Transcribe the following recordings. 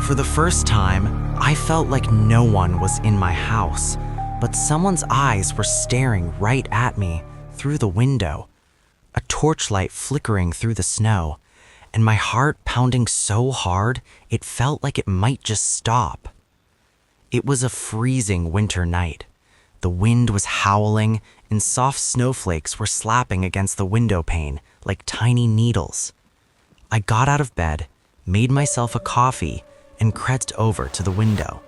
For the first time, I felt like no one was in my house, but someone's eyes were staring right at me through the window, a torchlight flickering through the snow, and my heart pounding so hard it felt like it might just stop. It was a freezing winter night. The wind was howling, and soft snowflakes were slapping against the window pane like tiny needles. I got out of bed, made myself a coffee, and crept over to the window.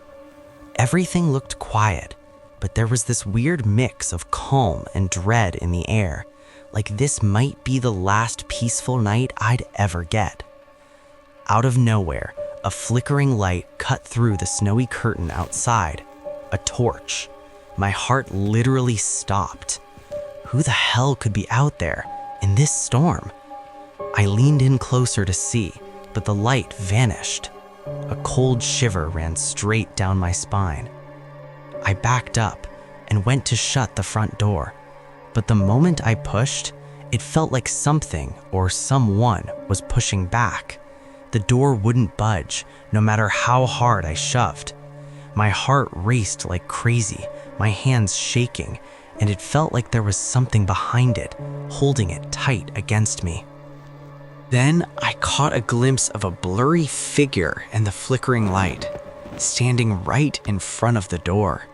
Everything looked quiet, but there was this weird mix of calm and dread in the air, like this might be the last peaceful night I'd ever get. Out of nowhere, a flickering light cut through the snowy curtain outside. A torch. My heart literally stopped. Who the hell could be out there in this storm? I leaned in closer to see, but the light vanished. A cold shiver ran straight down my spine. I backed up and went to shut the front door, but the moment I pushed, it felt like something or someone was pushing back. The door wouldn't budge, no matter how hard I shoved. My heart raced like crazy, my hands shaking, and it felt like there was something behind it, holding it tight against me. Then I caught a glimpse of a blurry figure in the flickering light, standing right in front of the door.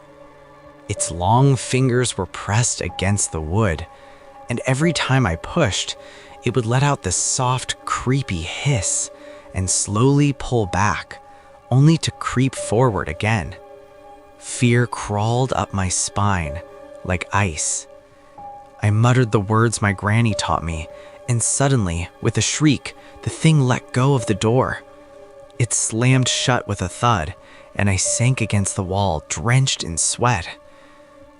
Its long fingers were pressed against the wood, and every time I pushed, it would let out this soft, creepy hiss and slowly pull back, only to creep forward again. Fear crawled up my spine like ice. I muttered the words my granny taught me, and suddenly, with a shriek, the thing let go of the door. It slammed shut with a thud, and I sank against the wall, drenched in sweat.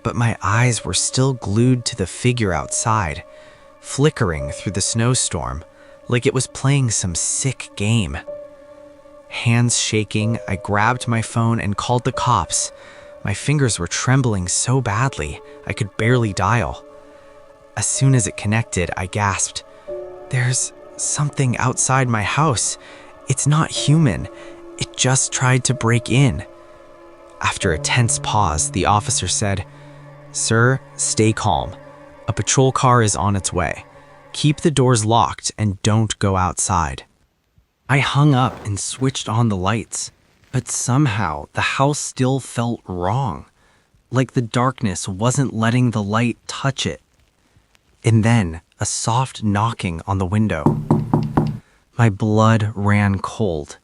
But my eyes were still glued to the figure outside, flickering through the snowstorm, like it was playing some sick game. Hands shaking, I grabbed my phone and called the cops. My fingers were trembling so badly, I could barely dial. As soon as it connected, I gasped, "There's something outside my house. It's not human. It just tried to break in." After a tense pause, the officer said, "Sir, stay calm. A patrol car is on its way. Keep the doors locked and don't go outside." I hung up and switched on the lights, but somehow the house still felt wrong, like the darkness wasn't letting the light touch it. And then a soft knocking on the window. My blood ran cold.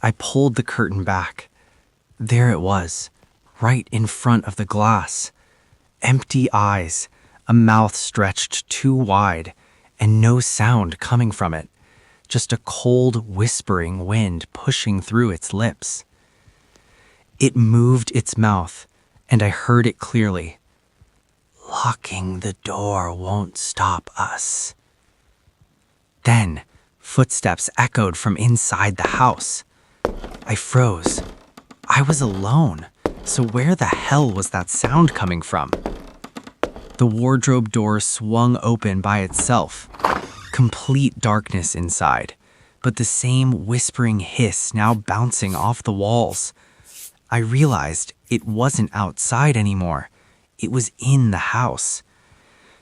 I pulled the curtain back. There it was, right in front of the glass. Empty eyes, a mouth stretched too wide, and no sound coming from it. Just a cold, whispering wind pushing through its lips. It moved its mouth, and I heard it clearly. "Locking the door won't stop us." Then, footsteps echoed from inside the house. I froze. I was alone, so where the hell was that sound coming from? The wardrobe door swung open by itself. Complete darkness inside, but the same whispering hiss now bouncing off the walls. I realized it wasn't outside anymore. It was in the house.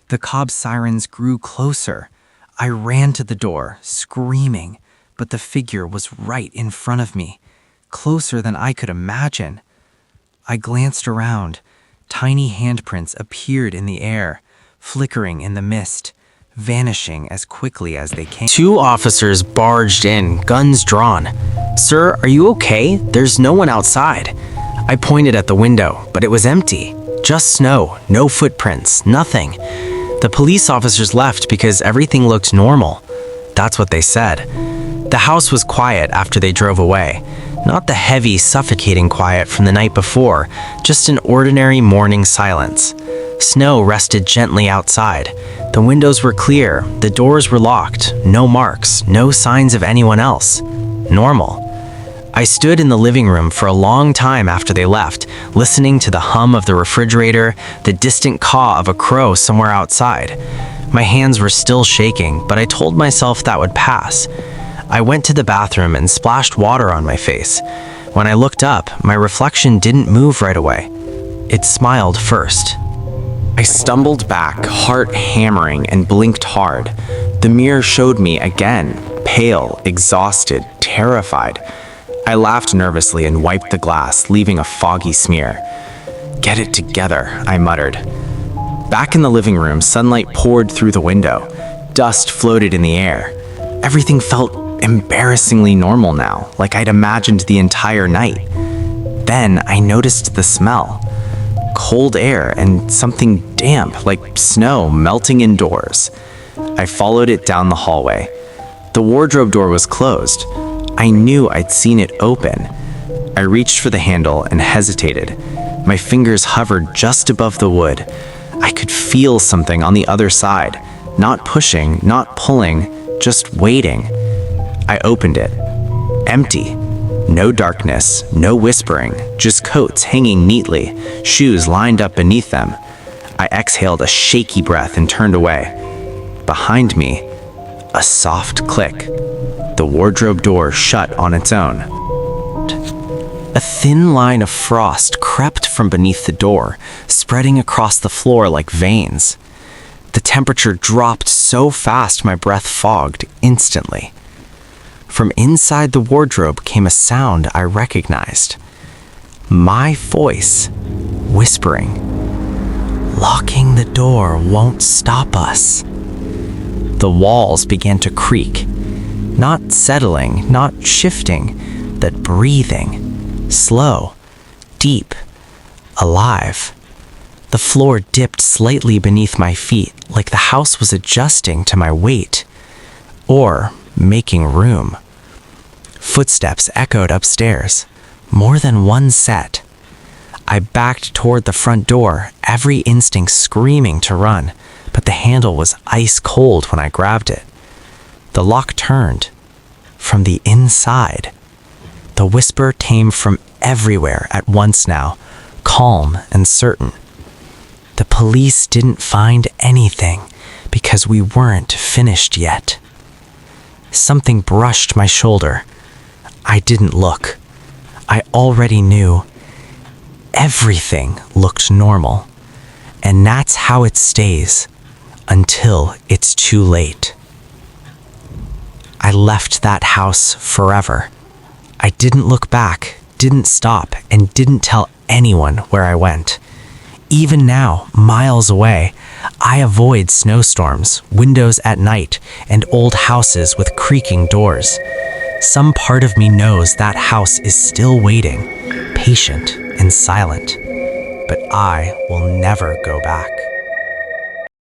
The cop sirens grew closer. I ran to the door, screaming, but the figure was right in front of me, closer than I could imagine. I glanced around. Tiny handprints appeared in the air, flickering in the mist, vanishing as quickly as they came. Two officers barged in, guns drawn. "Sir, are you okay? There's no one outside." I pointed at the window, but it was empty. Just snow, no footprints, nothing. The police officers left because everything looked normal. That's what they said. The house was quiet after they drove away. Not the heavy, suffocating quiet from the night before, just an ordinary morning silence. Snow rested gently outside. The windows were clear, the doors were locked, no marks, no signs of anyone else. Normal. I stood in the living room for a long time after they left, listening to the hum of the refrigerator, the distant caw of a crow somewhere outside. My hands were still shaking, but I told myself that would pass. I went to the bathroom and splashed water on my face. When I looked up, my reflection didn't move right away. It smiled first. I stumbled back, heart hammering, and blinked hard. The mirror showed me again, pale, exhausted, terrified. I laughed nervously and wiped the glass, leaving a foggy smear. "Get it together," I muttered. Back in the living room, sunlight poured through the window. Dust floated in the air. Everything felt embarrassingly normal now, like I'd imagined the entire night. Then I noticed the smell. Cold air and something damp, like snow, melting indoors. I followed it down the hallway. The wardrobe door was closed. I knew I'd seen it open. I reached for the handle and hesitated. My fingers hovered just above the wood. I could feel something on the other side. Not pushing, not pulling, just waiting. I opened it. Empty. No darkness, no whispering, just coats hanging neatly, shoes lined up beneath them. I exhaled a shaky breath and turned away. Behind me, a soft click. The wardrobe door shut on its own. A thin line of frost crept from beneath the door, spreading across the floor like veins. The temperature dropped so fast my breath fogged instantly. From inside the wardrobe came a sound I recognized. My voice, whispering, "Locking the door won't stop us." The walls began to creak, not settling, not shifting, but breathing, slow, deep, alive. The floor dipped slightly beneath my feet, like the house was adjusting to my weight, or making room. Footsteps echoed upstairs, more than one set. I backed toward the front door, every instinct screaming to run, but the handle was ice cold when I grabbed it. The lock turned. From the inside. The whisper came from everywhere at once now, calm and certain. The police didn't find anything because we weren't finished yet. Something brushed my shoulder. I didn't look. I already knew. Everything looked normal. And that's how it stays until it's too late. I left that house forever. I didn't look back, didn't stop, and didn't tell anyone where I went. Even now, miles away, I avoid snowstorms, windows at night, and old houses with creaking doors. Some part of me knows that house is still waiting, patient and silent, but I will never go back.